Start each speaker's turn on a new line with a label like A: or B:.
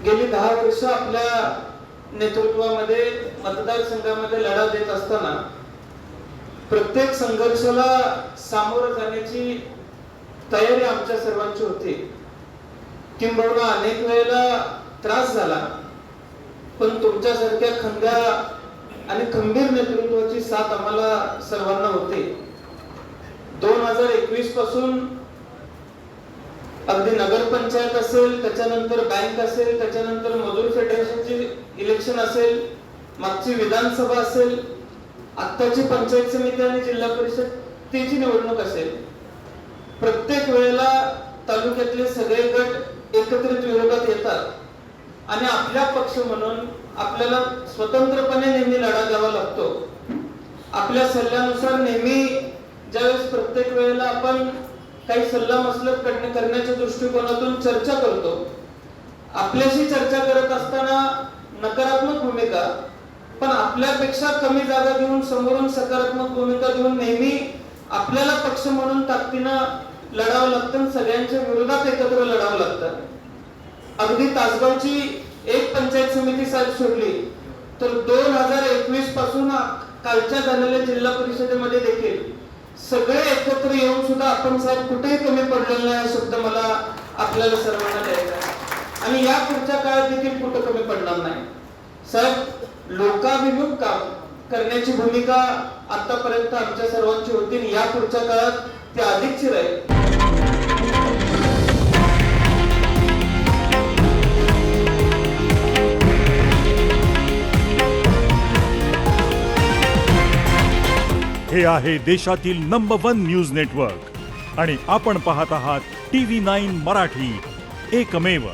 A: गेली 10 वर्ष आपल्या नेतृत्वामध्ये मतदारसंघामध्ये लढा देत असताना प्रत्येक संघर्षाला सामोरं जाण्याची तयारी आमच्या सर्वांची होती। किंबहुना अनेक वेळेला त्रास झाला, पण तुमच्यासारख्या खंड्या आणि खंबीर नेतृत्वाची साथ आम्हाला सर्वांना होते। 2021 पासून अगदी नगरपंचायत असेल, त्याच्यानंतर बँक असेल, त्याच्यानंतर मजूर फेडरेशनची इलेक्शन असेल, मागची विधानसभा असेल, आत्ताची पंचायत समिती आणि जिल्हा परिषदेची निवडणूक असेल, प्रत्येक वेळेला तालुक्यातले सगळे गट एकत्रित विरोधात येतात आणि आपल्या पक्ष म्हणून आपल्याला स्वतंत्रपणे नेहमी लढा द्यावा लागतो। आपल्या सल्ल्यानुसार नेहमी ज्यावेळेस प्रत्येक वेळेला आपण काही सल्ला मसलत करण्याच्या दृष्टिकोनातून चर्चा करतो, आपल्याशी चर्चा करत असताना नकारात्मक भूमिका, पण आपल्यापेक्षा कमी जागा घेऊन समोरून सकारात्मक भूमिका घेऊन नेहमी आपल्याला पक्ष म्हणून ताकदीनं लढावं लागतं, सगळ्यांच्या विरोधात एकत्र लढावं लागतं। अगदी तासगावची एक पंचायत समिती साहेब सोडली तर 2021 पासून कालच्या झालेल्या जिल्हा परिषदेमध्ये देखील सगळे एकत्र येऊन सुद्धा आपण साहेब कुठेही कमी पडलेलं नाही हा शब्द मला आपल्याला सर्वांना द्यायचा आहे आणि या पुढच्या काळात देखील कुठं कमी पडणार नाही। साहेब, लोकाभिमुख काम करण्याची भूमिका आतापर्यंत आमच्या सर्वांची होती आणि या पुढच्या काळात ती अधिकची राहील।
B: हे आहे देशातील नंबर 1 न्यूज नेटवर्क आणि आपण पाहत आहात TV9 मराठी, एकमेव।